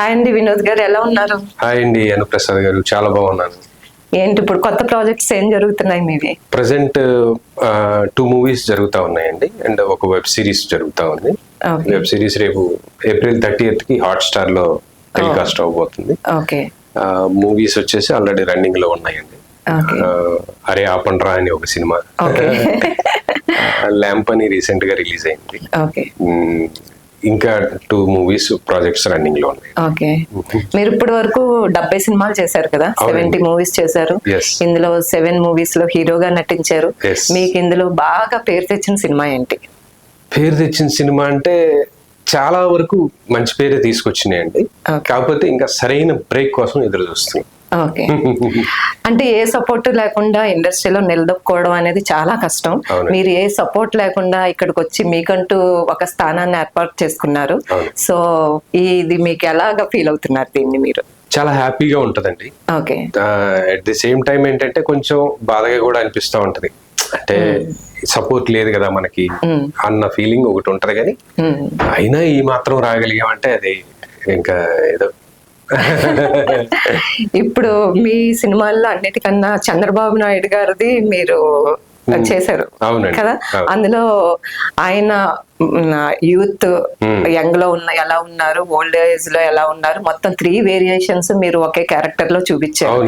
Hi అండి వినోద్ గారు, ఎలా ఉన్నారు? హాయ్ అండి అనుప్రసాద్ గారు, చాలా బాగున్నాను. ఏంటి ఇప్పుడు కొత్త ప్రాజెక్ట్స్ ఏం జరుగుతున్నాయి మీవి? ప్రజెంట్ 2 మూవీస్ జరుగుతా ఉన్నాయండి అండ్ ఒక వెబ్ సిరీస్ జరుగుతా ఉంది. వెబ్ సిరీస్ రేపు April 30th కి హాట్‌స్టార్ లో టెలికాస్ట్ అవబోతుంది. ఓకే. మూవీస్ వచ్చేసి ఆల్రెడీ రన్నింగ్ లో ఉన్నాయండి. అరే ఆపండ్రా అని ఒక సినిమా, ల్యాంప్ అని రీసెంట్ గా రిలీజ్ అయింది. ఇంకా 2 మూవీస్ ప్రాజెక్ట్స్ రన్నింగ్ లో ఉన్నాయి. ఓకే. మీరు ఇప్పటి వరకు 70 సినిమాలు చేశారు కదా, 70 మూవీస్ చేశారు. ఇందులో 7 మూవీస్ లో హీరోగా నటించారు. మీకు ఇందులో బాగా పేరు తెచ్చిన సినిమా ఏంటి? పేరు తెచ్చిన సినిమా అంటే చాలా వరకు మంచి పేరే తీసుకొచ్చినాయండి. కాకపోతే ఇంకా సరైన బ్రేక్ కోసం ఎదురు చూస్తున్నాం. ఓకే. అంటే ఏ సపోర్ట్ లేకుండా ఇండస్ట్రీలో నిలదొక్కుకోవడం అనేది చాలా కష్టం. మీరు ఏ సపోర్ట్ లేకుండా ఇక్కడికి వచ్చి మీకంటూ ఒక స్థానాన్ని ఏర్పాటు చేసుకున్నారు. సో ఇది మీకు ఎలాగా ఫీల్ అవుతున్నారు దీన్ని మీరు? చాలా హ్యాపీగా ఉంటదండి. Okay. At the same time ఏంటంటే కొంచెం బాధగా కూడా అనిపిస్తూ ఉంటది. అంటే సపోర్ట్ లేదు కదా మనకి అన్న ఫీలింగ్ ఒకటి ఉంటది. కానీ అయినా ఈ మాత్రం రాగలిగామంటే అది ఇంకా ఏదో. ఇప్పుడు మీ సినిమాల్లో అన్నిటికన్నా చంద్రబాబు నాయుడు గారిది మీరు చేశారు కదా, అందులో ఆయన యూత్ యంగ్ లో ఎలా ఉన్నారు, ఓల్డ్ ఏజ్ లో ఎలా ఉన్నారు, మొత్తం 3 వేరియేషన్స్ మీరు ఒకే క్యారెక్టర్ లో చూపించారు.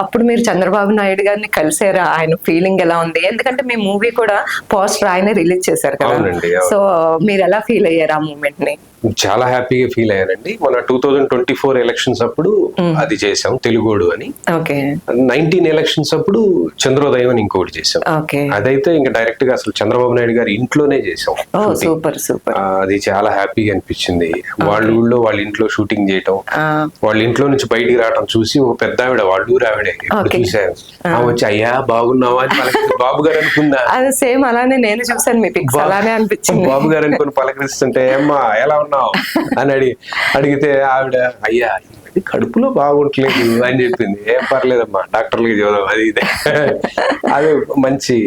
అప్పుడు మీరు చంద్రబాబు నాయుడు గారిని కలిసారా? ఆయన ఫీలింగ్ ఎలా ఉంది? ఎందుకంటే మీ మూవీ కూడా పోస్టర్ ఆయన రిలీజ్ చేశారు కదా, సో మీరు ఎలా ఫీల్ అయ్యారు ఆ మూమెంట్ ని? చాలా హ్యాపీగా ఫీల్ అయ్యానండి. మన 2024 ఎలక్షన్స్ అప్పుడు అది చేసాం, తెలుగోడు అని. 19 ఎలక్షన్స్ అప్పుడు చంద్రోదయం అని ఇంకోటి చేసాం. అదైతే ఇంకా డైరెక్ట్ గా అసలు చంద్రబాబు నాయుడు గారి ఇంట్లోనే చేసాం. Super super. అది చాలా హ్యాపీగా అనిపించింది. వాళ్ళ ఊళ్ళో వాళ్ళ ఇంట్లో షూటింగ్ చేయటం, వాళ్ళ ఇంట్లో నుంచి బయటికి రావడం చూసి ఒక పెద్ద ఆవిడ, వాళ్ళ ఊరు ఆవిడే చూసాను, వచ్చి అయ్యా బాగున్నావా అని పలకరిస్తే బాబు గారు అనుకున్నా. అది సేమ్ అలానే నేను చూసాను, మీ పిక్స్ అలానే అనిపించింది. బాబు గారు అనుకుని పలకరిస్తుంటే ఏమ్మా ఎలా ఉన్నావు అని అడిగితే ఆవిడ అయ్యా కడుపులో బాగుంటలేదు అని చెప్పింది. ఏం పర్లేదమ్మా డాక్టర్లకి చూద్దాం అది ఇదే. అది మంచి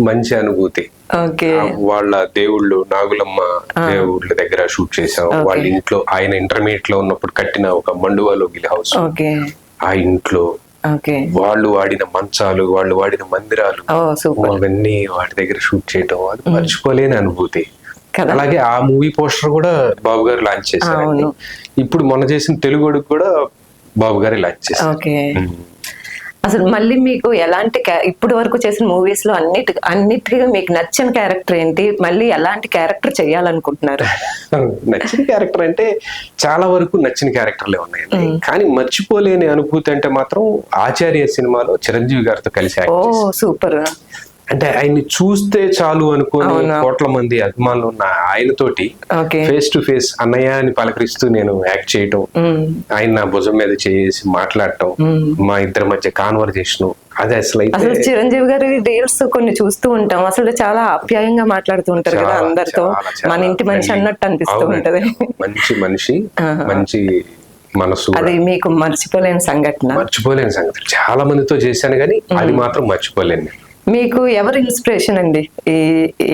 మంచి అనుభూతి. వాళ్ళ దేవుళ్ళు నాగులమ్మ దేవుళ్ళ దగ్గర షూట్ చేసాం. వాళ్ళ ఇంట్లో ఆయన ఇంటర్మీడియట్ లో ఉన్నప్పుడు కట్టిన ఒక మండువాలో గిల్ హౌస్, ఆ ఇంట్లో వాళ్ళు వాడిన మంచాలు, వాళ్ళు వాడిన మందిరాలు, అవన్నీ వాటి దగ్గర షూట్ చేయటం అది మర్చిపోలేని అనుభూతి. అలాగే ఆ మూవీ పోస్టర్ కూడా బాబు గారు లాంచ్ చేశారు. ఇప్పుడు మొన్న చేసిన తెలుగుడికి కూడా బాబు గారు లాంచ్ చేశారు. అసలు మళ్ళీ మీకు ఎలాంటి ఇప్పటి వరకు చేసిన మూవీస్ లో అన్నిటిగా మీకు నచ్చిన క్యారెక్టర్ ఏంటి? మళ్ళీ ఎలాంటి క్యారెక్టర్ చేయాలనుకుంటున్నారు? నచ్చిన క్యారెక్టర్ అంటే చాలా వరకు నచ్చిన క్యారెక్టర్లే ఉన్నాయండి. కానీ మర్చిపోలేని అనుభూతి అంటే మాత్రం ఆచార్య సినిమాలో చిరంజీవి గారితో కలిసి. సూపర్. అంటే ఆయన్ని చూస్తే చాలు అనుకోని కోట్ల మంది అభిమానులు ఉన్న ఆయనతోటి ఫేస్ టు ఫేస్ అన్నయ్య అని పలకరిస్తూ నేను యాక్ట్ చేయటం, ఆయన నా భుజం మీద చేసి మాట్లాడటం, మా ఇద్దరి మధ్య కాన్వర్జేషన్, అది అసలు చిరంజీవి గారి రీల్స్ కొన్ని చూస్తూ ఉంటాం. అసలు చాలా ఆప్యాయంగా మాట్లాడుతూ ఉంటారు కదా అందరితో, మన ఇంటి మనిషి అన్నట్టు అనిపిస్తూ ఉంటది. మంచి మనిషి, మంచి మనసు. అది మీకు మర్చిపోలేని సంఘటన? మర్చిపోలేని సంఘటన. చాలా మందితో చేశాను కానీ అది మాత్రం మర్చిపోలేను. మీకు ఎవరు ఇన్స్పిరేషన్ అండి? ఈ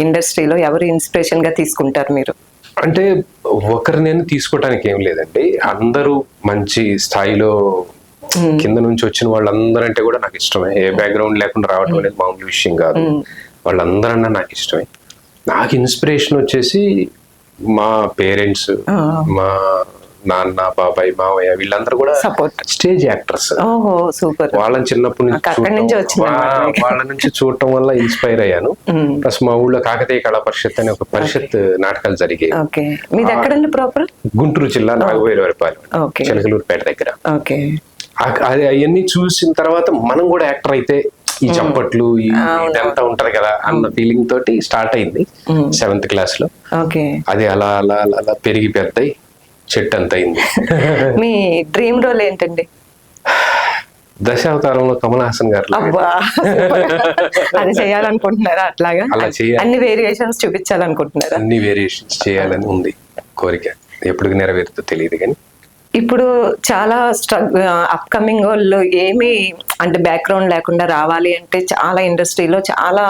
ఇండస్ట్రీలో ఎవరు ఇన్స్పిరేషన్ గా తీసుకుంటారు మీరు? అంటే ఒకరిని తీసుకోవటానికి ఏం లేదండి. అందరూ మంచి స్థాయిలో కింద నుంచి వచ్చిన వాళ్ళందరూ అంటే కూడా నాకు ఇష్టమే. ఏ బ్యాక్గ్రౌండ్ లేకుండా రావడం అనేది మామూలు విషయం కాదు. వాళ్ళందరన్నా నాకు ఇష్టమే. నాకు ఇన్స్పిరేషన్ వచ్చేసి మా పేరెంట్స్, మా నాన్న, బాబాయ్, మావయ్య, వీళ్ళందరూ కూడా స్టేజ్ యాక్టర్స్. వాళ్ళని చిన్నప్పటి నుంచి వాళ్ళ నుంచి చూడటం వల్ల ఇన్స్పైర్ అయ్యాను. ప్లస్ మా ఊళ్ళో కాకతీయ కళా పరిషత్ అనే ఒక పరిషత్ నాటకాలు జరిగాయి. గుంటూరు జిల్లా నాగవేలవరపాలెం, చిలకలూరుపేట దగ్గర. అవన్నీ చూసిన తర్వాత మనం కూడా యాక్టర్ అయితే ఈ చప్పట్లు ఇదంతా ఉంటది కదా అన్న ఫీలింగ్ తోటి స్టార్ట్ అయింది 7th క్లాస్ లో. అది అలా అలా అలా పెరిగి పెద్దయి చెట్టు అంత అయింది. మీ డ్రీమ్ రోల్ ఏంటండి? దశావతారంలో కమల్ హాసన్ గారు అది చేయాలనుకుంటున్నారా? అట్లాగా అన్ని వేరియేషన్స్ చూపించాలనుకుంటున్నారా? అన్ని వేరియేషన్స్ చేయాలని ఉంది కోరిక. ఎప్పుడు నెరవేరుతో తెలియదు కానీ ఇప్పుడు చాలా అప్కమింగ్ వాళ్ళు ఏమి అంటే బ్యాక్గ్రౌండ్ లేకుండా రావాలి అంటే చాలా ఇండస్ట్రీలో చాలా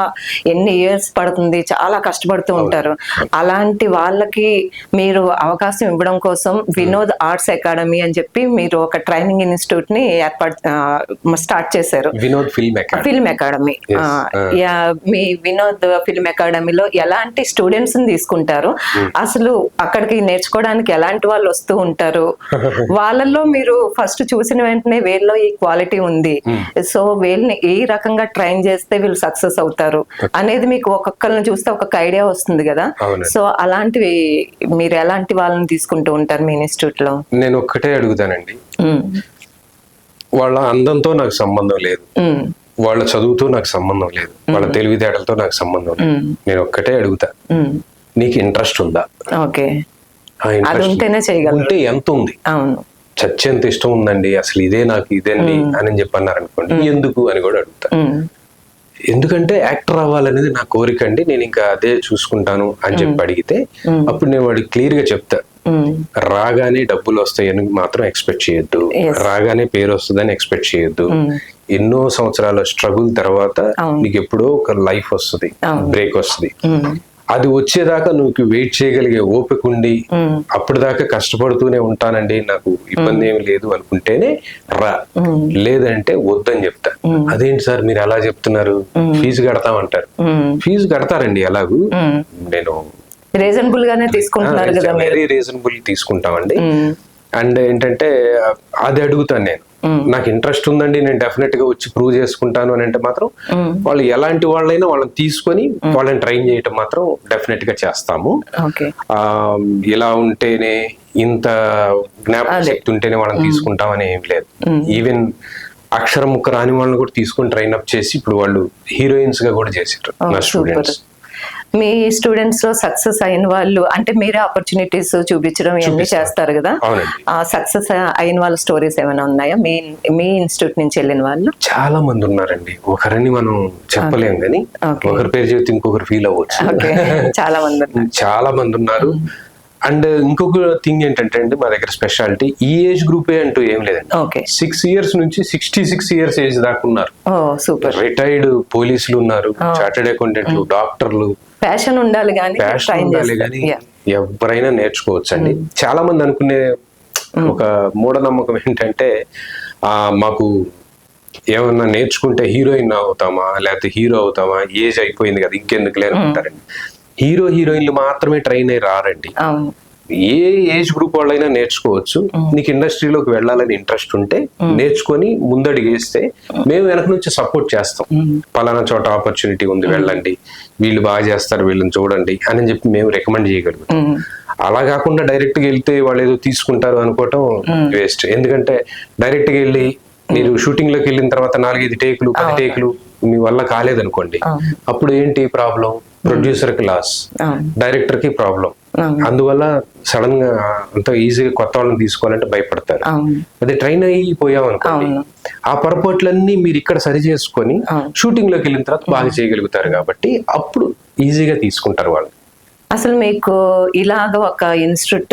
ఎన్ని ఇయర్స్ పడుతుంది, చాలా కష్టపడుతూ ఉంటారు. అలాంటి వాళ్ళకి మీరు అవకాశం ఇవ్వడం కోసం వినోద్ ఆర్ట్స్ అకాడమీ అని చెప్పి మీరు ఒక ట్రైనింగ్ ఇన్స్టిట్యూట్ ని స్టార్ట్ చేశారు, వినోద్ ఫిల్మ్ అకాడమీ. మీ వినోద్ ఫిల్మ్ అకాడమీలో ఎలాంటి స్టూడెంట్స్ ని తీసుకుంటారు, అసలు అక్కడికి నేర్చుకోవడానికి ఎలాంటి వాళ్ళు వస్తూ ఉంటారు, వాళ్ళల్లో మీరు ఫస్ట్ చూసిన వెంటనే వీళ్ళలో ఈ క్వాలిటీ ఉంది, సో వీళ్ళని ఏ రకంగా ట్రైన్ చేస్తే వీళ్ళు సక్సెస్ అవుతారు అనేది మీకు ఒక్కొక్కరిని చూస్తే ఒక్కొక్క ఐడియా వస్తుంది కదా. సో అలాంటివి మీరు ఎలాంటి వాళ్ళని తీసుకుంటూ ఉంటారు మీ ఇన్స్టిట్యూట్ లో? నేను ఒక్కటే అడుగుతానండి, వాళ్ళ అందంతో నాకు సంబంధం లేదు, వాళ్ళ చదువుతో నాకు సంబంధం లేదు, వాళ్ళ తెలివితేటలతో నాకు సంబంధం లేదు. నేను ఒక్కటే అడుగుతా, నీకు ఇంట్రెస్ట్ ఉందా? ఓకే, అది ఉంటేనే చేయగలరు. ఉంటే ఎంత ఉంది? అవును, చచ్చేంత ఇష్టం ఉందండి, అసలు ఇదే నాకు ఇదండి అని చెప్పన్నారు అనుకోండి, ఎందుకు అని కూడా అడుగుతా. ఎందుకంటే యాక్టర్ అవ్వాలనేది నా కోరిక అండి, నేను ఇంకా అదే చూసుకుంటాను అని చెప్పి అడిగితే అప్పుడు నేను వాడికి క్లియర్ గా చెప్తా, రాగానే డబ్బులు వస్తాయని మాత్రం ఎక్స్పెక్ట్ చేయొద్దు, రాగానే పేరు వస్తుందని ఎక్స్పెక్ట్ చేయొద్దు. ఎన్నో సంవత్సరాల స్ట్రగుల్ తర్వాత నీకు ఎప్పుడో ఒక లైఫ్ వస్తుంది, బ్రేక్ వస్తుంది. అది వచ్చేదాకా నువ్వు వెయిట్ చేయగలిగే ఓపిక ఉండి అప్పటిదాకా కష్టపడుతూనే ఉంటానండి, నాకు ఇబ్బంది ఏమి లేదు అనుకుంటేనే రా, లేదంటే వద్దని చెప్తా. అదేంటి సార్ మీరు అలా చెప్తున్నారు, ఫీజు కడతామంటారు. ఫీజు కడతారండి, ఎలాగూ నేను రీజనబుల్ గానే తీసుకుంటున్నారు కదా, వెరీ రీజనబుల్ తీసుకుంటామండి. అండ్ ఏంటంటే అది అడుగుతాను నేను, నాకు ఇంట్రెస్ట్ ఉందండి, నేను డెఫినెట్ గా వచ్చి ప్రూవ్ చేసుకుంటాను అని అంటే మాత్రం వాళ్ళు ఎలాంటి వాళ్ళైనా వాళ్ళని తీసుకొని వాళ్ళని ట్రైన్ చేయటం మాత్రం డెఫినెట్ గా చేస్తాము. ఇలా ఉంటేనే ఇంత జ్ఞాపక శక్తి ఉంటేనే వాళ్ళని తీసుకుంటామని ఏం లేదు. ఈవెన్ అక్షరం ముక్క రాని వాళ్ళని కూడా తీసుకొని ట్రైన్ అప్ చేసి ఇప్పుడు వాళ్ళు హీరోయిన్స్ గా కూడా చేశారు నా స్టూడెంట్స్. మీ స్టూడెంట్స్ లో సక్సెస్ అయిన వాళ్ళు అంటే మీరే ఆపర్చునిటీస్ చూపించడం ఇవన్నీ చేస్తారు కదా, సక్సెస్ అయిన వాళ్ళ స్టోరీస్ ఏమైనా ఉన్నాయా మీ ఇన్స్టిట్యూట్ నుంచి వెళ్ళిన వాళ్ళు? చాలా మంది ఉన్నారండి, ఒకరిని మనం చెప్పలేం కానీ ఒకరి పేరు చెప్తే ఇంకొకరు ఫీల్ అవ్వచ్చు. చాలా మంది ఉన్నారు. అండ్ ఇంకొక థింగ్ ఏంటంటే అండి, మా దగ్గర స్పెషాలిటీ ఈ ఏజ్ గ్రూపే అంటూ ఏం లేదండి. 6 years నుంచి 66 years ఏజ్ దాకా ఉన్నారు. రిటైర్డ్ పోలీసులు ఉన్నారు, చార్టెడ్ అకౌంటెంట్లు, డాక్టర్లు. ప్యాషన్ ఉండాలి కానీ ఎవరైనా నేర్చుకోవచ్చు అండి. చాలా మంది అనుకునే ఒక మూఢనమ్మకం ఏంటంటే మాకు ఏమన్నా నేర్చుకుంటే హీరోయిన్ అవుతామా లేకపోతే హీరో అవుతామా, ఏజ్ అయిపోయింది కదా ఇంకెందుకు లేనుకుంటారండి. హీరో హీరోయిన్లు మాత్రమే ట్రైన్ అయ్యి రారండి, ఏ ఏజ్ గ్రూప్ వాళ్ళైనా నేర్చుకోవచ్చు. నీకు ఇండస్ట్రీలోకి వెళ్ళాలని ఇంట్రెస్ట్ ఉంటే నేర్చుకొని ముందడిగేస్తే మేము వెనక నుంచి సపోర్ట్ చేస్తాం. పలానా చోట ఆపర్చునిటీ ఉంది, వెళ్ళండి, వీళ్ళు బాగా చేస్తారు, వీళ్ళని చూడండి అని చెప్పి మేము రికమెండ్ చేయగలుగుతాం. అలా కాకుండా డైరెక్ట్ గా వెళ్తే వాళ్ళు ఏదో తీసుకుంటారు అనుకోవటం వేస్ట్. ఎందుకంటే డైరెక్ట్ గా వెళ్ళి మీరు షూటింగ్ లోకి వెళ్ళిన తర్వాత 4-5 టేకులు 10 టేకులు మీ వల్ల కాలేదనుకోండి, అప్పుడు ఏంటి ప్రాబ్లం? ప్రొడ్యూసర్ కి లాస్, డైరెక్టర్ కి ప్రాబ్లం. అందువల్ల సడన్ గా అంత ఈజీగా కొత్త వాళ్ళని తీసుకోవాలంటే భయపడతారు. అదే ట్రైన్ అయిపోయాం అనుకోండి, ఆ పొరపాట్లన్నీ మీరు ఇక్కడ సరి చేసుకొని షూటింగ్ లోకి వెళ్ళిన తర్వాత బాగా చేయగలుగుతారు. కాబట్టి అప్పుడు ఈజీగా తీసుకుంటారు వాళ్ళు. అసలు మీకు ఇలాగ ఒక ఇన్స్టిట్యూట్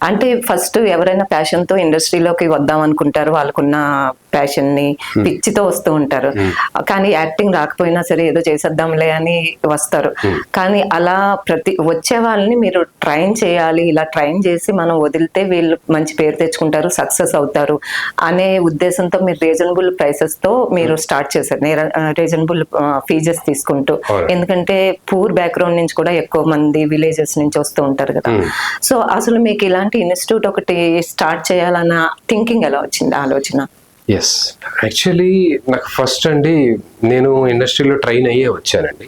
అంటే ఫస్ట్ ఎవరైనా ప్యాషన్ తో ఇండస్ట్రీలోకి వద్దాం అనుకుంటారు, వాళ్ళకున్న ప్యాషన్ ని పిచ్చితో వస్తూ ఉంటారు. కానీ యాక్టింగ్ రాకపోయినా సరే ఏదో చేసేద్దాంలే అని వస్తారు. కానీ అలా వచ్చే వాళ్ళని మీరు ట్రైన్ చేయాలి, ఇలా ట్రైన్ చేసి మనం వదిలితే వీళ్ళు మంచి పేరు తెచ్చుకుంటారు, సక్సెస్ అవుతారు అనే ఉద్దేశంతో మీరు రీజనబుల్ ప్రైసెస్ తో మీరు స్టార్ట్ చేశారు, రీజనబుల్ ఫీజెస్ తీసుకుంటూ. ఎందుకంటే పూర్ బ్యాక్గ్రౌండ్ నుంచి కూడా ఎక్కువ మంది విలేజెస్ నుంచి వస్తూ ఉంటారు కదా. సో అసలు మీకు ఇలాంటి ఇన్స్టిట్యూట్ ఒకటి స్టార్ట్ చేయాలన్న థింకింగ్ ఎలా వచ్చింది, ఆలోచన? ఎస్, యాక్చువల్లీ నాకు ఫస్ట్ అండి నేను ఇండస్ట్రీలో ట్రైన్ అయ్యే వచ్చానండి.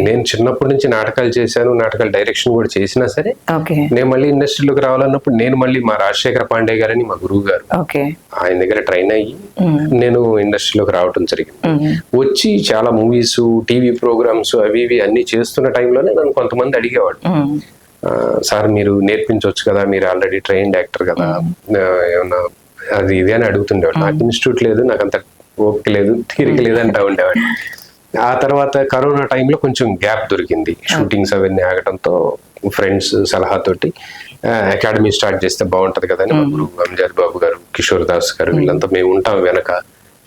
నేను చిన్నప్పటి నుంచి నాటకాలు చేశాను, నాటకాల డైరెక్షన్ కూడా చేసినా సరే నేను మళ్ళీ ఇండస్ట్రీలోకి రావాలన్నప్పుడు నేను మళ్ళీ మా రాజశేఖర పాండే గారని మా గురువు గారు, ఆయన దగ్గర ట్రైన్ అయ్యి నేను ఇండస్ట్రీలోకి రావటం జరిగింది. వచ్చి చాలా మూవీస్, టీవీ ప్రోగ్రామ్స్ అవి ఇవి అన్ని చేస్తున్న టైంలోనే నన్ను కొంతమంది అడిగేవాడు, సార్ మీరు నేర్పించవచ్చు కదా, మీరు ఆల్రెడీ ట్రైన్డ్ యాక్టర్ కదా, ఏమన్నా అది ఇది అని అడుగుతుండేవాడు. నాకు ఇన్స్టిట్యూట్ లేదు, నాకు అంత ఓపిక లేదు, తీరిక లేదు అంటా ఉండేవాడు. ఆ తర్వాత కరోనా టైంలో కొంచెం గ్యాప్ దొరికింది, షూటింగ్స్ అవన్నీ ఆగటంతో ఫ్రెండ్స్ సలహాతోటి అకాడమీ స్టార్ట్ చేస్తే బాగుంటది కదా అని మా గురువు అంజాద్ బాబు గారు, కిషోర్ దాస్ గారు వీళ్ళంతా మేము ఉంటాం వెనక,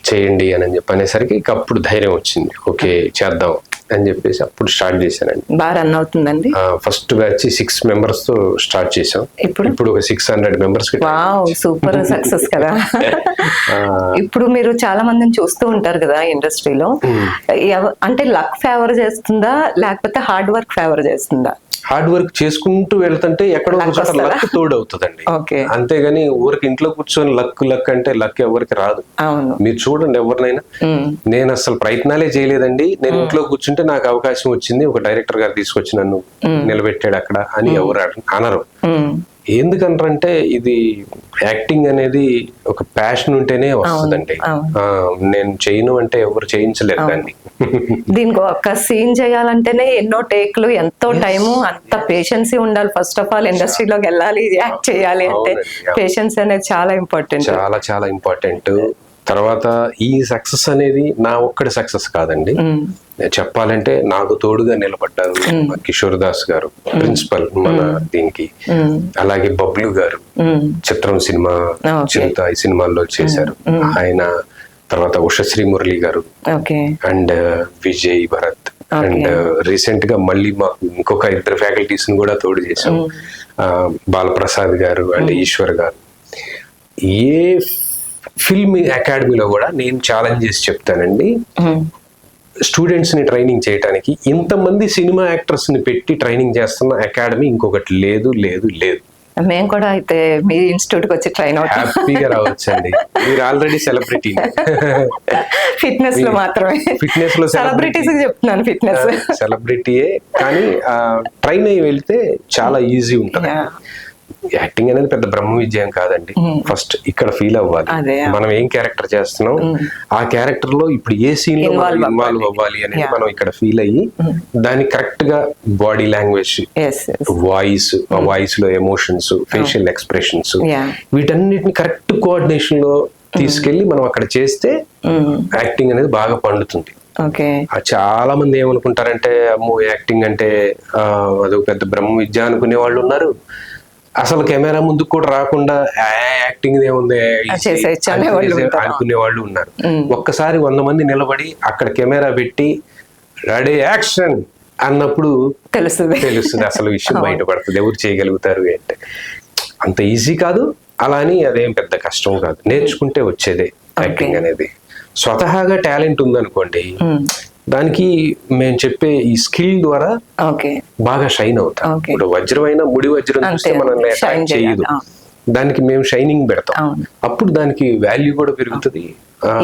చేయండి అని చెప్పి అనేసరికి అప్పుడు ధైర్యం వచ్చింది, ఓకే చేద్దాం అని చెప్పేసి అప్పుడు స్టార్ట్ చేశానండి. బాగా రన్ అవుతుందండి. ఫస్ట్ బ్యాచ్ 6 members తో స్టార్ట్ చేసాం. ఇప్పుడు ఒక 600 members. వావ్, సూపర్ సక్సెస్ కదా. ఇప్పుడు మీరు చాలా మందిని చూస్తూ ఉంటారు కదా ఇండస్ట్రీలో, అంటే లక్ ఫేవర్ చేస్తుందా లేకపోతే హార్డ్ వర్క్ ఫేవర్ చేస్తుందా? హార్డ్ వర్క్ చేసుకుంటూ వెళ్తుంటే ఎక్కడో ఒక చోట లక్ తోడు అవుతుందండి. అంతేగాని ఊరికి ఇంట్లో కూర్చొని లక్ అంటే లక్ ఎవరికి రాదు. మీరు చూడండి ఎవరినైనా, నేను అసలు ప్రయత్నాలే చేయలేదండి, నేను ఇంట్లో కూర్చుంటే నాకు అవకాశం వచ్చింది, ఒక డైరెక్టర్ గారు తీసుకొచ్చి నన్ను నిలబెట్టాడు అక్కడ అని ఎవరు అనరు. ఎందుకంటారంటే ఇది యాక్టింగ్ అనేది ఒక ప్యాషన్ ఉంటేనే వస్తుందండి. నేను చేయను అంటే ఎవరు చేయించలేరు దాన్ని. దీనికి ఒక సీన్ చేయాలంటేనే ఎన్నో టేక్లు, ఎంతో టైము, అంత పేషెన్సీ ఉండాలి. ఫస్ట్ ఆఫ్ ఆల్ ఇండస్ట్రీలోకి వెళ్ళాలి, యాక్ట్ చేయాలి అంటే పేషెన్స్ అనేది చాలా ఇంపార్టెంట్, చాలా చాలా ఇంపార్టెంట్. తర్వాత ఈ సక్సెస్ అనేది నా ఒక్కడి సక్సెస్ కాదండి. చెప్పాలంటే నాకు తోడుగా నిలబడ్డారు కిషోర్ దాస్ గారు, ప్రిన్సిపల్ మన దీనికి, అలాగే బబ్లు గారు చిత్రం సినిమా, చిరుత ఈ సినిమాల్లో చేశారు ఆయన, తర్వాత ఉషశ్రీ మురళి గారు and Vijay Bharat, and recent గా మళ్ళీ మాకు ఇంకొక 2 ఫ్యాకల్టీస్ ని కూడా తోడు చేశాం, బాలప్రసాద్ గారు అండ్ ఈశ్వర్ గారు. ఏ ఫిల్మ్ అకాడమీలో కూడా నేను ఛాలెంజ్ చేసి చెప్తానండి, స్టూడెంట్స్ ని ట్రైనింగ్ చేయడానికి ఇంతమంది సినిమా యాక్టర్స్ ని పెట్టి ట్రైనింగ్ చేస్తున్న అకాడమీ ఇంకొకటి లేదు లేదు లేదు. మేము కూడా అయితే మీ ఇన్స్టిట్యూట్ కి వచ్చి ట్రైన్ అవుతాం, హ్యాపీగా రావచ్చండి. మీరు ఆల్రెడీ సెలబ్రిటీ, ఫిట్నెస్ లో మాత్రమే, ఫిట్నెస్ లో సెలబ్రిటీస్ చెప్తున్నాను, ఫిట్నెస్ సెలబ్రిటీయే, కానీ ట్రైన్ అయ్యి వెళ్తే చాలా ఈజీ ఉంటుంది. యాక్టింగ్ అనేది పెద్ద బ్రహ్మ విజయం కాదండి. ఫస్ట్ ఇక్కడ ఫీల్ అవ్వాలి, మనం ఏం క్యారెక్టర్ చేస్తున్నాం, ఆ క్యారెక్టర్ లో ఇప్పుడు ఏ సీన్ లో ఇన్వాల్వ్ అవ్వాలి అనేది మనం ఇక్కడ ఫీల్ అయ్యి దాన్ని కరెక్ట్ గా బాడీ లాంగ్వేజ్, వాయిస్ లో ఎమోషన్స్, ఫేషియల్ ఎక్స్ప్రెషన్స్, వీటన్నిటిని కరెక్ట్ కోఆర్డినేషన్ లో తీసుకెళ్లి మనం అక్కడ చేస్తే యాక్టింగ్ అనేది బాగా పండుతుంది. చాలా మంది ఏమనుకుంటారంటే, అమ్మో యాక్టింగ్ అంటే అదొక పెద్ద బ్రహ్మ విద్య అనుకునే వాళ్ళు ఉన్నారు, అసలు కెమెరా ముందుకు కూడా రాకుండా యాక్టింగ్ ఏముంది అనుకునే వాళ్ళు ఉన్నారు. ఒక్కసారి 100 మంది నిలబడి అక్కడ కెమెరా పెట్టి రెడీ యాక్షన్ అన్నప్పుడు తెలుస్తుంది అసలు విషయం బయటపడుతుంది, ఎవరు చేయగలుగుతారు అంటే. అంత ఈజీ కాదు, అలా అని అదేం పెద్ద కష్టం కాదు, నేర్చుకుంటే వచ్చేదే యాక్టింగ్ అనేది. స్వతహాగా టాలెంట్ ఉందనుకోండి, దానికి మేము చెప్పే ఈ స్కిల్ ద్వారా బాగా షైన్ అవుతాం. ఇప్పుడు వజ్రమైన ముడి వజ్రం చూస్తే మనల్ని అటాక్ చేయదు, దానికి మేము షైనింగ్ పెడతాం, అప్పుడు దానికి వాల్యూ కూడా పెరుగుతుంది.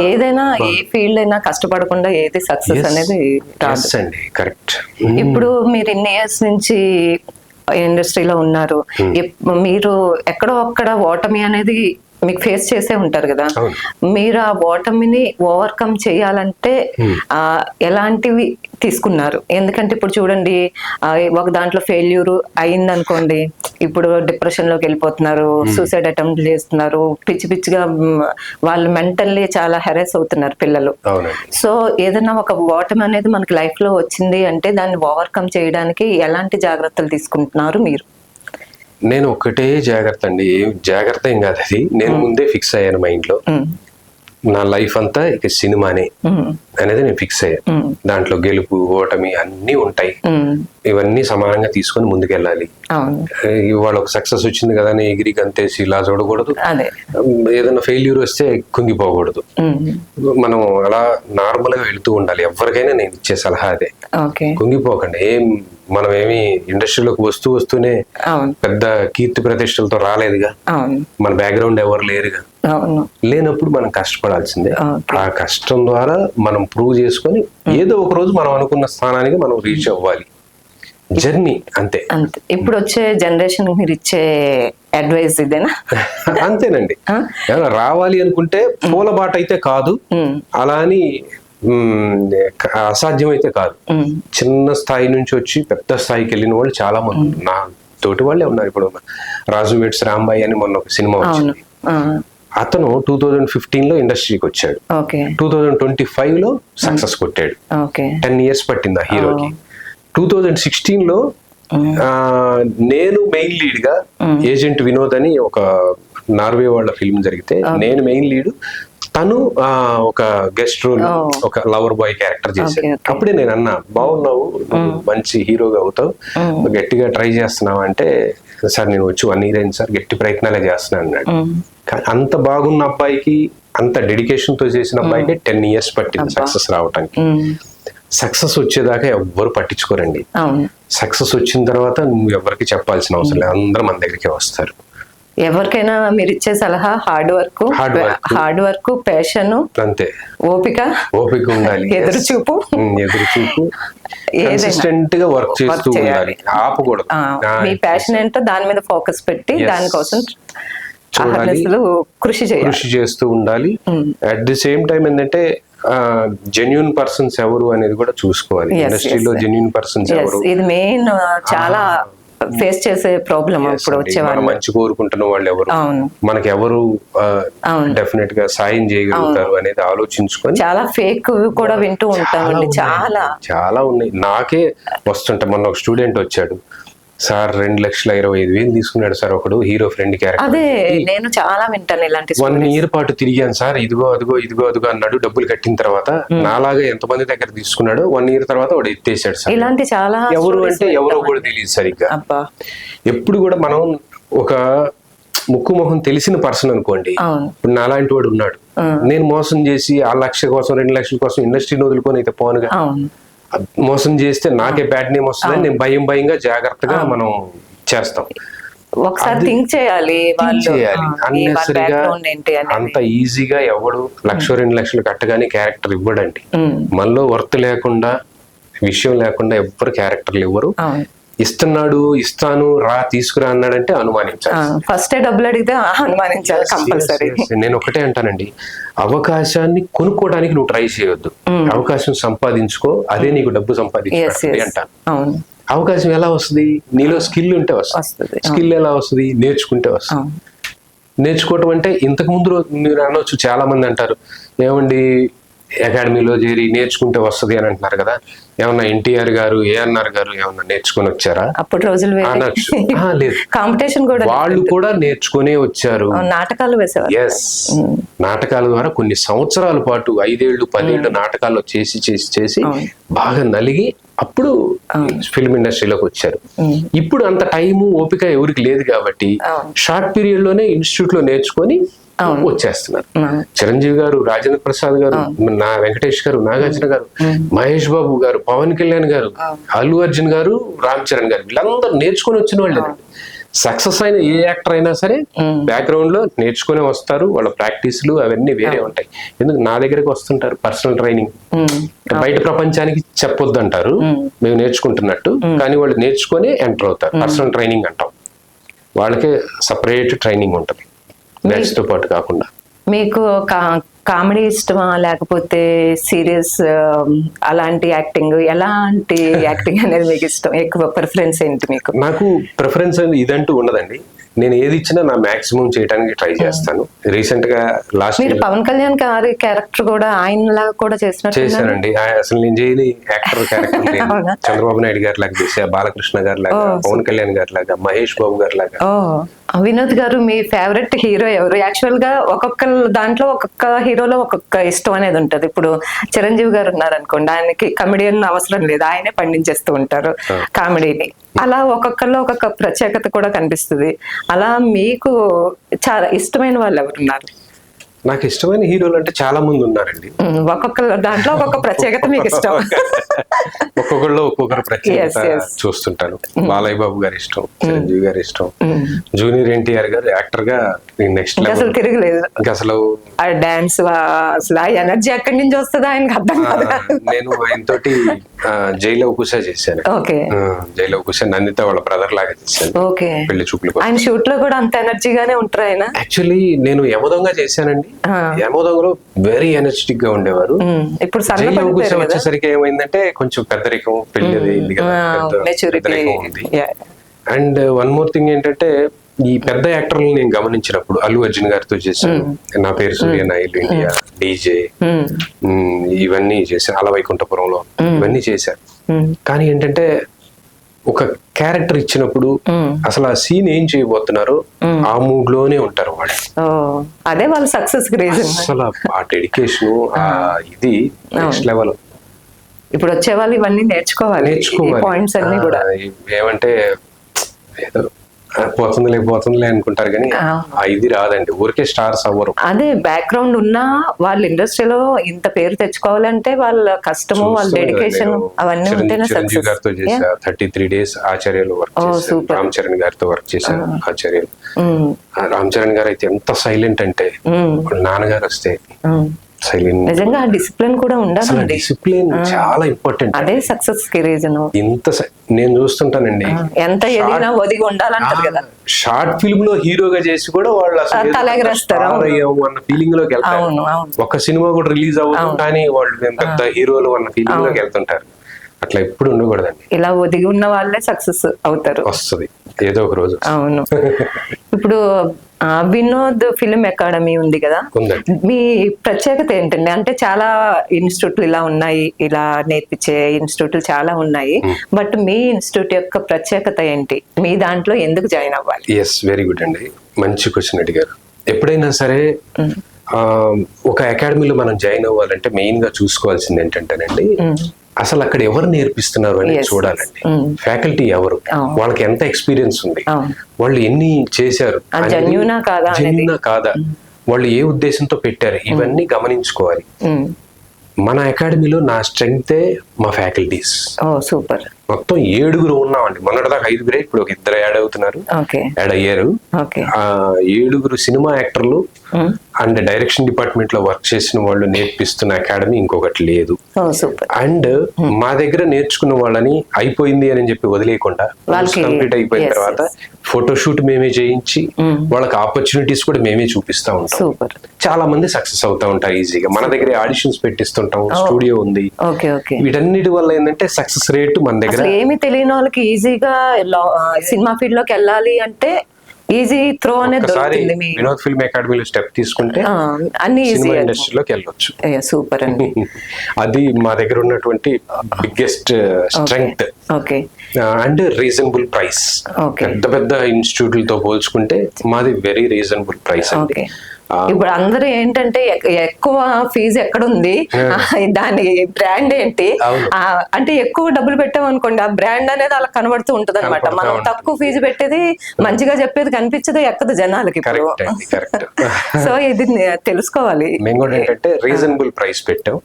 ఏదైనా ఏ ఫీల్డ్ అయినా కష్టపడకుండా ఏది సక్సెస్ అనేది అండి. కరెక్ట్. ఇప్పుడు మీరు ఇన్ని ఇయర్స్ నుంచి ఇండస్ట్రీలో ఉన్నారు, మీరు ఎక్కడో అక్కడ ఓటమి అనేది మీకు ఫేస్ చేసే ఉంటారు కదా, మీరు ఆ ఓటమిని ఓవర్కమ్ చేయాలంటే ఎలాంటివి తీసుకున్నారు? ఎందుకంటే ఇప్పుడు చూడండి, ఒక దాంట్లో ఫెయిల్యూర్ అయింది అనుకోండి, ఇప్పుడు డిప్రెషన్ లోకి వెళ్ళిపోతున్నారు, సూసైడ్ అటెంప్ట్ చేస్తున్నారు, పిచ్చి పిచ్చిగా వాళ్ళు మెంటల్లీ చాలా హెరాస్ అవుతున్నారు పిల్లలు. సో ఏదైనా ఒక ఓటమి అనేది మనకి లైఫ్ లో వచ్చింది అంటే దాన్ని ఓవర్కమ్ చేయడానికి ఎలాంటి జాగ్రత్తలు తీసుకుంటున్నారు మీరు? నేను ఒకటే జాగ్రత్త అండి, జాగ్రత్త ఏం కాదు, అది నేను ముందే ఫిక్స్ అయ్యాను మైండ్ లో, నా లైఫ్ అంతా ఇక సినిమానే అనేది నేను ఫిక్స్ అయ్యాను. దాంట్లో గెలుపు ఓటమి అన్ని ఉంటాయి, ఇవన్నీ సమానంగా తీసుకొని ముందుకెళ్ళాలి. ఇవాళ ఒక సక్సెస్ వచ్చింది కదా అని ఎగిరి గంతేసి ఇలా చూడకూడదు, ఏదైనా ఫెయిల్యూర్ వస్తే కుంగిపోకూడదు, మనం అలా నార్మల్ గా వెళుతూ ఉండాలి. ఎవరికైనా నేను ఇచ్చే సలహా అదే, కుంగిపోకండి. మనం ఏమి ఇండస్ట్రీలోకి వస్తూనే పెద్ద కీర్తి ప్రతిష్టలతో రాలేదుగా, మన బ్యాక్గ్రౌండ్ ఎవరు లేరుగా, లేనప్పుడు మనం కష్టపడాల్సిందే. ఆ కష్టం ద్వారా మనం ప్రూవ్ చేసుకొని ఏదో ఒక రోజు మనం అనుకున్న స్థానానికి మనం రీచ్ అవ్వాలి. జర్నీ అంతే. ఇప్పుడు వచ్చే జనరేషన్ మీరు ఇచ్చే అడ్వైస్ ఇదేనా? అంతేనండి. రావాలి అనుకుంటే పూలబాట అయితే కాదు, అలా అని అసాధ్యమైతే కాదు. చిన్న స్థాయి నుంచి వచ్చి పెద్ద స్థాయికి వెళ్ళిన వాళ్ళు చాలా మంది నా తోటి వాళ్ళే ఉన్నారు. ఇప్పుడు రాజు వెడ్స్ రాంబాయి అని మొన్న ఒక సినిమా వచ్చింది, అతను 2015 లో ఇండస్ట్రీకి వచ్చాడు, 2025 లో సక్సెస్ కొట్టాడు. 10 years పట్టింది ఆ హీరోకి. 2016 లో నేను మెయిన్ లీడ్ గా ఏజెంట్ వినోద్ అని ఒక నార్వే వాళ్ళ ఫిల్మ్ జరిగితే నేను మెయిన్ లీడ్, తను ఒక గెస్ట్ రోల్, ఒక లవర్ బాయ్ క్యారెక్టర్ చేశాడు. అప్పుడే నేను అన్నా, బాగున్నావు, మంచి హీరోగా అవుతావు, గట్టిగా ట్రై చేస్తున్నావు అంటే, సార్ నేను వచ్చి 1 year అయింది సార్, గట్టి ప్రయత్నాలే చేస్తున్నాను అన్నాడు. అంత బాగున్న అబ్బాయికి, అంత డెడికేషన్ తో చేసిన అబ్బాయికి 10 years పట్టింది సక్సెస్ రావటానికి. సక్సెస్ వచ్చేదాకా ఎవ్వరు పట్టించుకోరండి. సక్సెస్ వచ్చిన తర్వాత నువ్వు ఎవరికి చెప్పాల్సిన అవసరం లేదు, అందరూ మన దగ్గరికి వస్తారు. ఎవరికైనా మీరు ఇచ్చే సలహా హార్డ్ వర్క్, ప్యాషన్, అంతే, ఓపిక ఉండాలి, ఎదురుచూపు కన్సిస్టెంట్ గా వర్క్ చేస్తూ ఉండాలి, ఆపకూడదు. మీ ప్యాషన్ ఏంటో దాని మీద ఫోకస్ పెట్టి దానికోసం కృషి చేస్తూ ఉండాలి. అట్ ది సేమ్ టైం ఏంటంటే జెన్యూన్ పర్సన్స్ ఎవరు అనేది కూడా చూసుకోవాలి. ఇండస్ట్రీలో జెన్యూన్ పర్సన్స్ ఎవరు, ఇది మెయిన్ చాలా ఫేస్ చేసే ప్రాబ్లం. ఇప్పుడు వచ్చేవాళ్ళు మంచి కోరుకుంటున్న వాళ్ళు ఎవరు, మనకి ఎవరు డెఫినెట్ గా సాయం చేయగలుగుతారు అనేది ఆలోచించుకొని. చాలా ఫేక్ కూడా వింటూ ఉంటామండి, చాలా ఉన్నాయి. నాకే వస్తుంటా. మొన్న ఒక స్టూడెంట్ వచ్చాడు, సార్ 2,25,000 తీసుకున్నాడు సార్ ఒకడు హీరో ఫ్రెండ్ క్యారెక్టర్. అదే నేను చాలా వింటాను ఇలాంటి. 1 year పాటు తిరిగాను సార్, ఇదిగో అన్నాడు. డబ్బులు కట్టిన తర్వాత నాలాగా ఎంతమంది దగ్గర తీసుకున్నాడు, 1 year తర్వాత వాడు ఎత్తేసాడు సార్. ఇలాంటి చాలా ఎవరు అంటే ఎవరో కూడా తెలియదు సరిగ్గా. ఎప్పుడు కూడా మనం ఒక ముక్కు మొహం తెలిసిన పర్సన్ అనుకోండి, ఇప్పుడు నాలాంటి వాడు ఉన్నాడు, నేను మోసం చేసి 1 లక్ష కోసం 2 లక్షల కోసం ఇండస్ట్రీని వదులుకొని అయితే పోనుగా. మోసం చేస్తే నాకే బ్యాడ్ నేమ్ వస్తుందని నేను భయంగా జాగ్రత్తగా మనం చేస్తాం. ఒకసారి థింక్ చేయాలి. అన్నెసరిగా అంత ఈజీగా ఎవడు 1,00,000 2 లక్షలు కట్టగానే క్యారెక్టర్ ఇవ్వడండి. మనలో వర్త్ లేకుండా, విషయం లేకుండా ఎవ్వరు క్యారెక్టర్లు ఇవ్వరు. ఇస్తాను రా తీసుకురా అన్నాడంటే అనుమానించాలి. ఫస్ట్ డబ్బులు అడిగితే అనుమానించాలి కంపల్సరీ. నేను ఒకటే అంటానండి, అవకాశాన్ని కొనుక్కోవడానికి నువ్వు ట్రై చేయొద్దు, అవకాశం సంపాదించుకో, అదే నీకు డబ్బు సంపాదించుకోవాలి అంటాను. అవకాశం ఎలా వస్తుంది? నీలో స్కిల్ ఉంటే వస్తుంది. స్కిల్ ఎలా వస్తుంది? నేర్చుకుంటే వస్తుంది. నేర్చుకోవటం అంటే ఇంతకు ముందు మీరు అనొచ్చు, చాలా మంది అంటారు, ఏమండి అకాడమీలో చేరి నేర్చుకుంటే వస్తుంది అని అంటున్నారు కదా, ఏమన్నా ఎన్టీఆర్ గారు, ఏఎన్ఆర్ గారు ఏమన్నా నేర్చుకుని వచ్చారా? అప్పుడు రోజులు అనొచ్చు. లేదు, కాంపిటీషన్ కూడా వాళ్ళు కూడా నేర్చుకునే వచ్చారు. నాటకాలు వేసేవారు. ఎస్, నాటకాల ద్వారా కొన్ని సంవత్సరాల పాటు 5 ఏళ్ళు 10 ఏళ్ళు నాటకాల్లో చేసి బాగా నలిగి అప్పుడు ఫిల్మ్ ఇండస్ట్రీలోకి వచ్చారు. ఇప్పుడు అంత టైము ఓపిక ఎవరికి లేదు కాబట్టి షార్ట్ పీరియడ్ లోనే ఇన్స్టిట్యూట్ లో నేర్చుకొని వచ్చేస్తున్నారు. చిరంజీవి గారు, రాజేంద్ర ప్రసాద్ గారు, వెంకటేష్ గారు, నాగార్జున గారు, మహేష్ బాబు గారు, పవన్ కళ్యాణ్ గారు, అల్లు అర్జున్ గారు, రామ్ చరణ్ గారు, వీళ్ళందరూ నేర్చుకుని వచ్చిన వాళ్ళే. సక్సెస్ అయిన ఏ యాక్టర్ అయినా సరే బ్యాక్గ్రౌండ్ లో నేర్చుకునే వస్తారు. వాళ్ళ ప్రాక్టీస్లు అవన్నీ వేరే ఉంటాయి. ఎందుకు నా దగ్గరకు వస్తుంటారు పర్సనల్ ట్రైనింగ్. బయట ప్రపంచానికి చెప్పొద్దు అంటారు మేము నేర్చుకుంటున్నట్టు, కానీ వాళ్ళు నేర్చుకుని ఎంటర్ అవుతారు. పర్సనల్ ట్రైనింగ్ అంటాం, వాళ్ళకే సపరేట్ ట్రైనింగ్ ఉంటుంది బ్యాచ్ తో పాటు కాకుండా. మీకు కామెడీ ఇష్టమా లేకపోతే సీరియస్ అలాంటి యాక్టింగ్, ఎలాంటి యాక్టింగ్ అనేది మీకు ఇష్టం? ఎక్కువ ప్రిఫరెన్స్ ఏంటి మీకు? నాకు ప్రిఫరెన్స్ అనేది ఇదంటూ ఉండదండి. నేను ఏది ఇచ్చినా నా మాక్సిమం చేయడానికి ట్రై చేస్తాను. రీసెంట్ గా లాస్ట్ మీరు పవన్ కళ్యాణ్ గారి క్యారెక్టర్ కూడా ఆయనలాగా కూడా చేశానండి. అసలు నేను చేయని యాక్టర్ క్యారెక్టర్ చంద్రబాబు నాయుడు గారి లాగా చేసా, బాలకృష్ణ గారి లాగా, పవన్ కళ్యాణ్ గారి లాగా, మహేష్ బాబు గారి లాగా. వినోద్ గారు, మీ ఫేవరెట్ హీరో ఎవరు? యాక్చువల్ గా ఒక్కొక్క దాంట్లో ఒక్కొక్క హీరోలో ఒక్కొక్క ఇష్టం అనేది ఉంటది. ఇప్పుడు చిరంజీవి గారు ఉన్నారు అనుకోండి, ఆయనకి కమెడియన్ అవసరం లేదు, ఆయనే పండించేస్తూ ఉంటారు కామెడీని. అలా ఒక్కొక్కరిలో ఒక్కొక్క ప్రత్యేకత కూడా కనిపిస్తుంది. అలా మీకు చాలా ఇష్టమైన వాళ్ళు ఎవరున్నారు? నాకు ఇష్టమైన హీరోలు అంటే చాలా మంది ఉన్నారండి. ఒక్కొక్క దాంట్లో ఒక్కొక్క ప్రత్యేకత మీకు ఇష్టం. ఒక్కొక్కళ్ళు ఒక్కొక్కరు ప్రత్యేకత చూస్తుంటాను. బాలయ్య బాబు గారి ఇష్టం, చిరంజీవి గారి ఇష్టం, జూనియర్ ఎన్టీఆర్ గారు యాక్టర్ గా నెక్స్ట్ అసలు తిరగలేదు. ఇంకా అసలు డాన్స్ అసలు ఆ ఎనర్జీ ఎక్కడి నుంచి వస్తుంది ఆయనకి అర్థం కాదు. నేను ఆయన తోటి జైలో కుషా చేశాను. జైలో కుషా నందిత వాళ్ళ బ్రదర్ లాగా చేశాను పెళ్లి చూపులు. ఆయన షూట్ లో కూడా అంత ఎనర్జీగానే ఉంటారు ఆయన. యాక్చువల్లీ నేను యమదొంగ చేశానండి. యమదొంగలో వెరీ ఎనర్జెటిక్ గా ఉండేవారు. ఇప్పుడు జైలో కుషా వచ్చేసరికి ఏమైందంటే కొంచెం పెద్దరికం, పెళ్లి ఉంది కదా, పెద్దరికం ఉంది. అండ్ వన్ మోర్ థింగ్ ఏంటంటే, ఈ పెద్ద యాక్టర్లు నేను గమనించినప్పుడు అల్లు అర్జున్ గారితో చేశాను, నా పేరు సూర్య నాయుడు, ఇండియా, డీజే, ఇవన్నీ చేశాను, అలవైకుంఠపురంలో ఇవన్నీ చేశాను. కానీ ఏంటంటే ఒక క్యారెక్టర్ ఇచ్చినప్పుడు అసలు ఆ సీన్ ఏం చేయబోతున్నారు ఆ మూడ్ లోనే ఉంటారు వాళ్ళు. అదే వాళ్ళ సక్సెస్ రీజన్. అసలు ఆ డెడికేషన్ ఇది నెక్స్ట్ లెవెల్. ఇప్పుడు వచ్చే వాళ్ళు ఇవన్నీ నేర్చుకోవాలి పాయింట్స్ అన్ని కూడా. ఏమంటే ఏదో పోతుందిలే అనుకుంటారు కానీ ఇది రాదండి, ఊరికే స్టార్స్ అవ్వరు. అదే బ్యాక్గ్రౌండ్ ఉన్నా వాళ్ళ ఇండస్ట్రీలో ఇంత పేరు తెచ్చుకోవాలంటే వాళ్ళ కష్టము, వాళ్ళ డెడికేషన్ అవన్నీ ఉంటేనే చిరంజీవి గారితో చేశారు 33 days ఆచార్యలు వర్క్ చేశారు. రామ్ చరణ్ గారితో వర్క్ చేశారు ఆచార్యలు. రామ్ చరణ్ గారు అయితే ఎంత సైలెంట్ అంటే నాన్నగారు వస్తే సైలెంట్. నిజంగా డిసిప్లిన్ కూడా ఉండాలి. డిసిప్లిన్ చాలా ఇంపార్టెంట్. అదే సక్సెస్ కి రీజన్. నేను చూస్తుంటానండి, ఎంత ఎదిగినా ఒదిగి ఉండాలంటారు కదా. షార్ట్ ఫిల్మ్ లో హీరోగా చేసి కూడా వాళ్ళు అసలు అన్న ఫీలింగ్ లోకి వెళ్తారు. ఒక సినిమా కూడా రిలీజ్ అవ్వదు కానీ వాళ్ళు పెద్ద హీరోలు అన్న ఫీలింగ్ లోకి వెళ్తుంటారు. అట్లా ఎప్పుడు ఉండకూడదండి. ఇలా ఒదిగి ఉన్న వాళ్ళే సక్సెస్ అవుతారు. వస్తుంది ఏదో ఒక రోజు. అవును. ఇప్పుడు వినోద్ ఫిల్మ్ అకాడమీ ఉంది కదా, మీ ప్రత్యేకత ఏంటండి? అంటే చాలా ఇన్స్టిట్యూట్లు ఇలా ఉన్నాయి, ఇలా నేర్పించే ఇన్స్టిట్యూట్లు చాలా ఉన్నాయి, బట్ మీ ఇన్స్టిట్యూట్ యొక్క ప్రత్యేకత ఏంటి? మీ దాంట్లో ఎందుకు జాయిన్ అవ్వాలి? ఎస్, వెరీ గుడ్ అండి, మంచి క్వశ్చన్ అడిగారు. ఎప్పుడైనా సరే ఒక అకాడమీలో మనం జాయిన్ అవ్వాలంటే మెయిన్ గా చూసుకోవాల్సింది ఏంటంటేనండి, అసలు అక్కడ ఎవరు నేర్పిస్తున్నారు అని చూడాలండి. ఫ్యాకల్టీ ఎవరు, వాళ్ళకి ఎంత ఎక్స్పీరియన్స్ ఉంది, వాళ్ళు ఎన్ని చేశారు, జెన్యూనా కాదా, వాళ్ళు ఏ ఉద్దేశంతో పెట్టారు, ఇవన్నీ గమనించుకోవాలి. మన అకాడమీలో నా స్ట్రెంగ్తే మా ఫ్యాకల్టీస్. సూపర్. మొత్తం 7 ఉన్నామండి. మొన్నటిదాకా 5, ఇప్పుడు ఒక 2 యాడ్ అవుతున్నారు, యాడ్ అయ్యారు. 7 సినిమా యాక్టర్లు అండ్ డైరెక్షన్ డిపార్ట్మెంట్ లో వర్క్ చేసిన వాళ్ళు నేర్పిస్తున్న అకాడమీ ఇంకొకటి లేదు. అండ్ మా దగ్గర నేర్చుకున్న వాళ్ళని అయిపోయింది అని చెప్పి వదిలేయకుండా కంప్లీట్ అయిపోయిన తర్వాత ఫోటోషూట్ మేమే చేయించి వాళ్ళకి ఆపర్చునిటీస్ కూడా మేమే చూపిస్తా ఉంటాం. చాలా మంది సక్సెస్ అవుతా ఉంటారు ఈజీగా. మన దగ్గర ఆడిషన్స్ పెట్టిస్తుంటాం, స్టూడియో ఉంది. వీటన్నిటి వల్ల ఏంటంటే సక్సెస్ రేట్ మన దగ్గర. ఏమి తెలియని వాళ్ళకి ఈజీగా సినిమా ఫీల్డ్ లోకి వెళ్ళాలి అంటే ఈజీ త్రో అనేది దొరుకుతుంది. వినోద్ ఫిల్మ్ అకాడమీలో స్టెప్ తీసుకుంటే అన్ని సినిమా ఇండస్ట్రీలోకి వెళ్ళొచ్చు. సూపర్ అండి. అది మా దగ్గర ఉన్నటువంటి biggest strength. And reasonable price. పెద్ద పెద్ద ఇన్స్టిట్యూట్లతో పోల్చుకుంటే మాది వెరీ రీజనబుల్ ప్రైస్ అండి. ఇప్పుడు అందరూ ఏంటంటే ఎక్కువ ఫీజు ఎక్కడుంది, దాని బ్రాండ్ ఏంటి అంటే ఎక్కువ డబ్బులు పెట్టాం అనుకోండి, ఆ బ్రాండ్ అనేది అలా కనబడుతూ ఉంటది అనమాట. మనం తక్కువ ఫీజు పెట్టేది మంచిగా చెప్పేది కనిపించదు, ఎక్కదు జనాలకి. సో ఇది తెలుసుకోవాలి. మేము కూడా ఏంటంటే రీజనబుల్ ప్రైస్ పెట్టాం.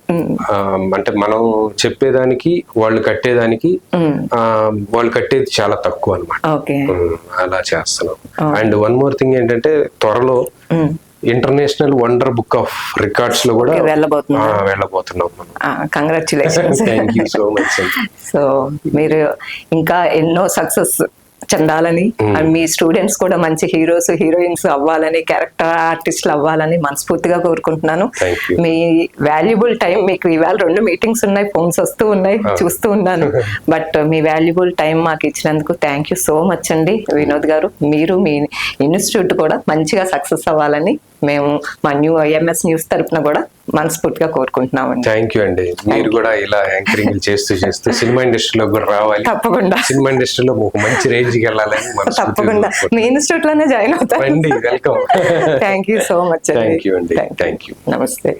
అంటే మనం చెప్పేదానికి వాళ్ళు కట్టేదానికి వాళ్ళు కట్టేది చాలా తక్కువ అనమాట. అలా చేస్తున్నాం. అండ్ వన్ మోర్ థింగ్ ఏంటంటే త్వరలో international wonder book of records లో కూడా వెళ్ళబోతున్నాం. Congratulations. Thank you so much. So మీరు ఇంకా ఎన్నో సక్సెస్ చెందాలని, మీ స్టూడెంట్స్ కూడా మంచి హీరోస్ హీరోయిన్స్ అవ్వాలని, క్యారెక్టర్ ఆర్టిస్టులు అవ్వాలని మనస్ఫూర్తిగా కోరుకుంటున్నాను. మీ వాల్యుబుల్ టైం, మీకు ఇవాళ 2 మీటింగ్స్ ఉన్నాయి, ఫోన్స్ వస్తూ ఉన్నాయి, చూస్తూ ఉన్నాను. బట్ మీ వాల్యుబుల్ టైం మాకు ఇచ్చినందుకు థ్యాంక్ యూ సో మచ్ అండి వినోద్ గారు. మీరు మీ ఇన్స్టిట్యూట్ కూడా మంచిగా సక్సెస్ అవ్వాలని మేము మా ఎంఎస్ న్యూస్ తరఫున కూడా మనస్ఫూర్తిగా కోరుకుంటున్నామండి. థ్యాంక్ యూ అండి. మీరు కూడా ఇలా యాంకరింగ్ చేస్తూ సినిమా ఇండస్ట్రీలో కూడా రావాలి. తప్పకుండా సినిమా ఇండస్ట్రీలో ఒక మంచి రేంజ్ కి వెళ్ళాలని తప్పకుండా మీ ఇన్స్టిట్యూట్ లోనే జాయిన్ అవుతాను. Welcome. Thank you so much. Thank you అండి. Thank you. నమస్తే.